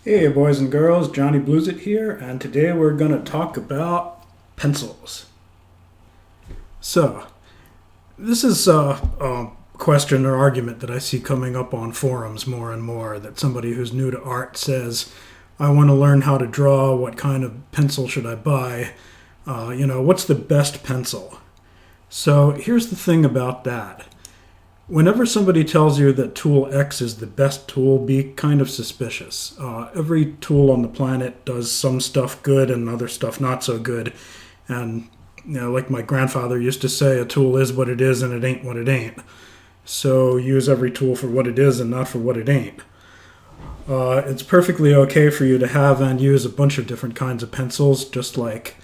Hey boys and girls, Johnny Blues It here, and today we're going to talk about pencils. So, this is a question or argument that I see coming up on forums more and more, that somebody who's new to art says, I want to learn how to draw, what kind of pencil should I buy, what's the best pencil? So here's the thing about that. Whenever somebody tells you that tool X is the best tool, be kind of suspicious. Every tool on the planet does some stuff good and other stuff not so good. And, like my grandfather used to say, a tool is what it is and it ain't what it ain't. So use every tool for what it is and not for what it ain't. It's perfectly okay for you to have and use a bunch of different kinds of pencils, just like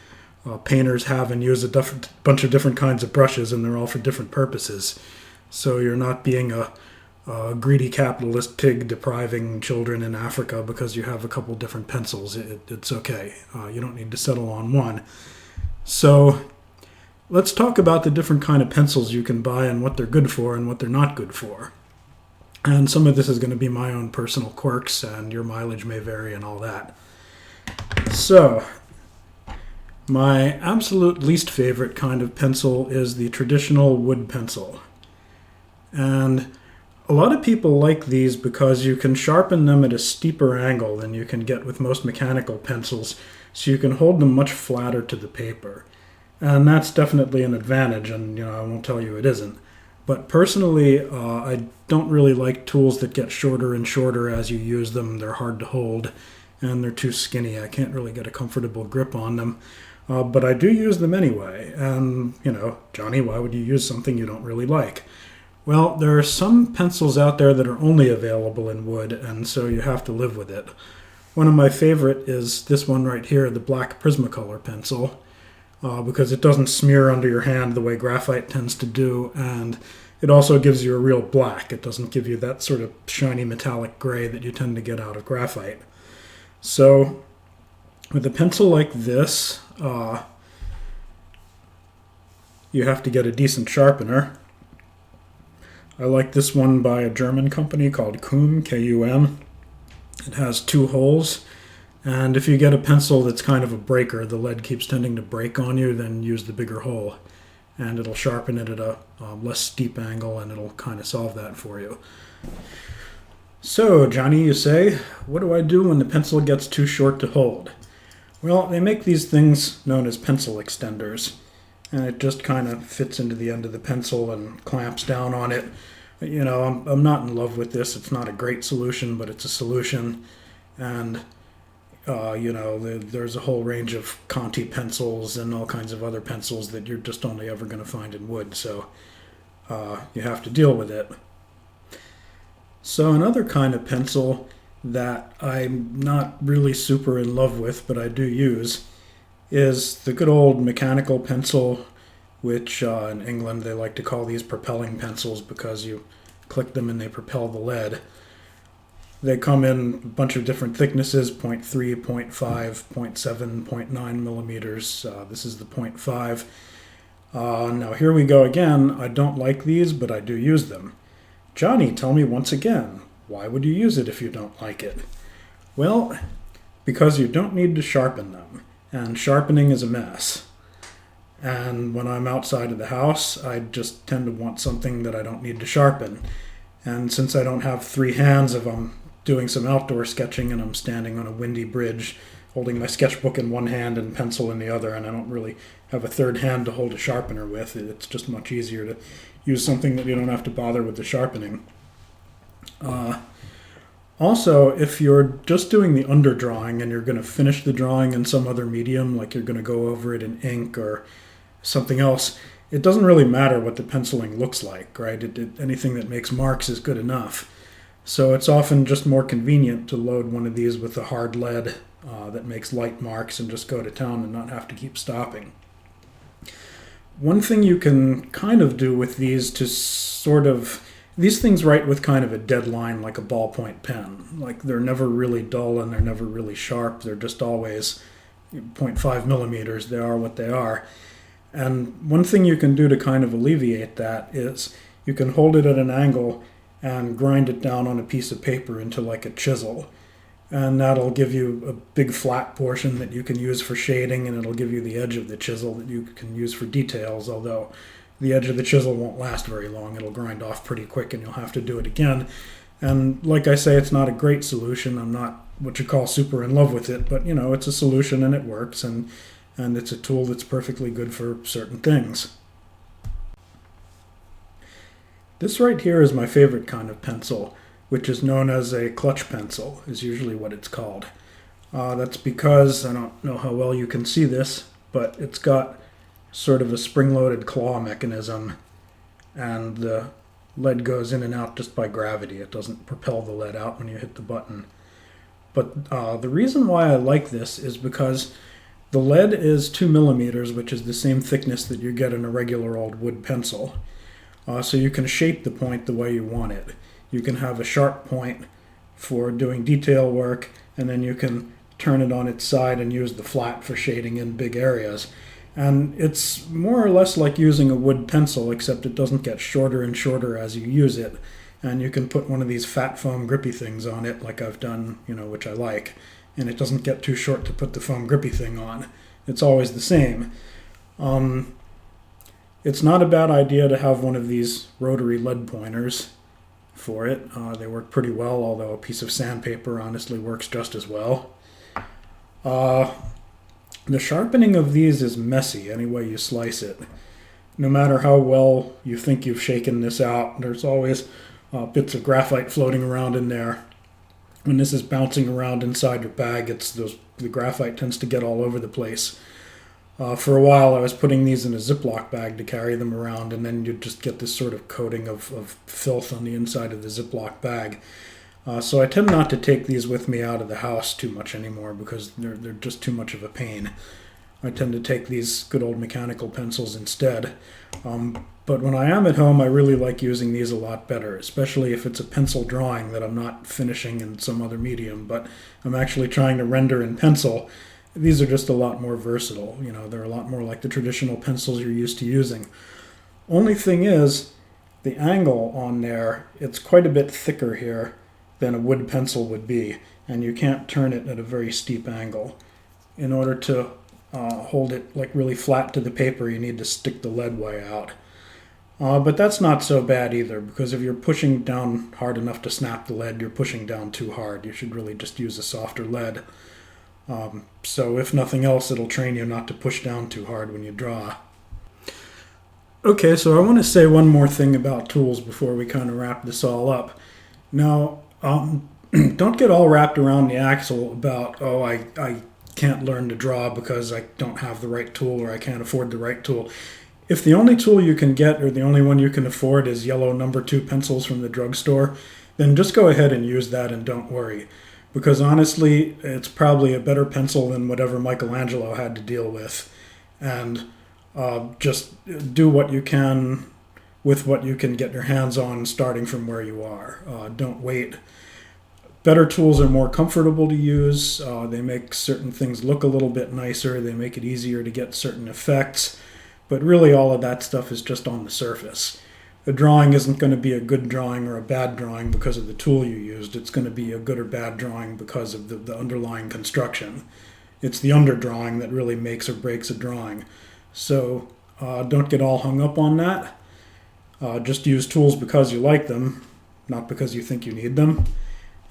painters have and use bunch of different kinds of brushes, and they're all for different purposes. So you're not being a greedy capitalist pig depriving children in Africa because you have a couple different pencils. It's okay. You don't need to settle on one. So let's talk about the different kind of pencils you can buy and what they're good for and what they're not good for. And some of this is going to be my own personal quirks, and your mileage may vary and all that. So, my absolute least favorite kind of pencil is the traditional wood pencil. And a lot of people like these because you can sharpen them at a steeper angle than you can get with most mechanical pencils, so you can hold them much flatter to the paper. And that's definitely an advantage, and I won't tell you it isn't. But personally, I don't really like tools that get shorter and shorter as you use them. They're hard to hold, and they're too skinny. I can't really get a comfortable grip on them. But I do use them anyway. And, Johnny, why would you use something you don't really like? Well, there are some pencils out there that are only available in wood, and so you have to live with it. One of my favorite is this one right here, the black Prismacolor pencil, because it doesn't smear under your hand the way graphite tends to do, and it also gives you a real black. It doesn't give you that sort of shiny metallic gray that you tend to get out of graphite. So, with a pencil like this, you have to get a decent sharpener. I like this one by a German company called Kum, K-U-M. It has 2 holes, and if you get a pencil that's kind of a breaker, the lead keeps tending to break on you, then use the bigger hole, and it'll sharpen it at a less steep angle, and it'll kind of solve that for you. So, Johnny, you say, what do I do when the pencil gets too short to hold? Well, they make these things known as pencil extenders, and it just kind of fits into the end of the pencil and clamps down on it. I'm not in love with this. It's not a great solution, but it's a solution. And, there's a whole range of Conti pencils and all kinds of other pencils that you're just only ever going to find in wood, so you have to deal with it. So another kind of pencil that I'm not really super in love with, but I do use, is the good old mechanical pencil, which in England they like to call these propelling pencils because you click them and they propel the lead. They come in a bunch of different thicknesses, 0.3, 0.5, 0.7, 0.9 millimeters. This is the 0.5. Now here we go again. I don't like these, but I do use them. Johnny, tell me once again, why would you use it if you don't like it? Well, because you don't need to sharpen them. And sharpening is a mess. And when I'm outside of the house, I just tend to want something that I don't need to sharpen. And since I don't have 3 hands, if I'm doing some outdoor sketching and I'm standing on a windy bridge, holding my sketchbook in one hand and pencil in the other, and I don't really have a third hand to hold a sharpener with, it's just much easier to use something that you don't have to bother with the sharpening. Also, if you're just doing the underdrawing and you're going to finish the drawing in some other medium, like you're going to go over it in ink or something else, it doesn't really matter what the penciling looks like, right? Anything that makes marks is good enough. So it's often just more convenient to load one of these with a hard lead that makes light marks and just go to town and not have to keep stopping. One thing you can kind of do with these to these things write with kind of a dead line like a ballpoint pen. Like they're never really dull and they're never really sharp. They're just always 0.5 millimeters. They are what they are. And one thing you can do to kind of alleviate that is you can hold it at an angle and grind it down on a piece of paper into like a chisel. and that'll give you a big flat portion that you can use for shading, and it'll give you the edge of the chisel that you can use for details, although the edge of the chisel won't last very long. It'll grind off pretty quick and you'll have to do it again. And like I say, it's not a great solution. I'm not what you call super in love with it, but it's a solution and it works, and it's a tool that's perfectly good for certain things. This right here is my favorite kind of pencil, which is known as a clutch pencil, is usually what it's called. That's because, I don't know how well you can see this, but it's got sort of a spring-loaded claw mechanism, and the lead goes in and out just by gravity. It doesn't propel the lead out when you hit the button. But the reason why I like this is because the lead is 2 millimeters, which is the same thickness that you get in a regular old wood pencil. So you can shape the point the way you want it. You can have a sharp point for doing detail work, and then you can turn it on its side and use the flat for shading in big areas. And it's more or less like using a wood pencil, except it doesn't get shorter and shorter as you use it. And you can put one of these fat foam grippy things on it, like I've done, which I like. And it doesn't get too short to put the foam grippy thing on. It's always the same. It's not a bad idea to have one of these rotary lead pointers for it. They work pretty well, although a piece of sandpaper honestly works just as well. The sharpening of these is messy any way you slice it. No matter how well you think you've shaken this out, there's always bits of graphite floating around in there. When this is bouncing around inside your bag, the graphite tends to get all over the place. For a while I was putting these in a Ziploc bag to carry them around, and then you'd just get this sort of coating of filth on the inside of the Ziploc bag. So I tend not to take these with me out of the house too much anymore because they're just too much of a pain. I tend to take these good old mechanical pencils instead. But when I am at home, I really like using these a lot better, especially if it's a pencil drawing that I'm not finishing in some other medium, but I'm actually trying to render in pencil. These are just a lot more versatile. They're a lot more like the traditional pencils you're used to using. Only thing is, the angle on there, it's quite a bit thicker here than a wood pencil would be, and you can't turn it at a very steep angle. In order to hold it like really flat to the paper, you need to stick the lead way out. But that's not so bad either, because if you're pushing down hard enough to snap the lead, you're pushing down too hard. You should really just use a softer lead. So if nothing else, it'll train you not to push down too hard when you draw. Okay, so I want to say one more thing about tools before we kind of wrap this all up. Now, don't get all wrapped around the axle about, I can't learn to draw because I don't have the right tool or I can't afford the right tool. If the only tool you can get or the only one you can afford is yellow number 2 pencils from the drugstore, then just go ahead and use that and don't worry. Because honestly, it's probably a better pencil than whatever Michelangelo had to deal with. And just do what you can with what you can get your hands on, starting from where you are. Don't wait. Better tools are more comfortable to use. They make certain things look a little bit nicer. They make it easier to get certain effects. But really all of that stuff is just on the surface. A drawing isn't going to be a good drawing or a bad drawing because of the tool you used. It's going to be a good or bad drawing because of the underlying construction. It's the underdrawing that really makes or breaks a drawing. So don't get all hung up on that. Just use tools because you like them, not because you think you need them.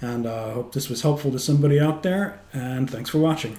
And I hope this was helpful to somebody out there, and thanks for watching.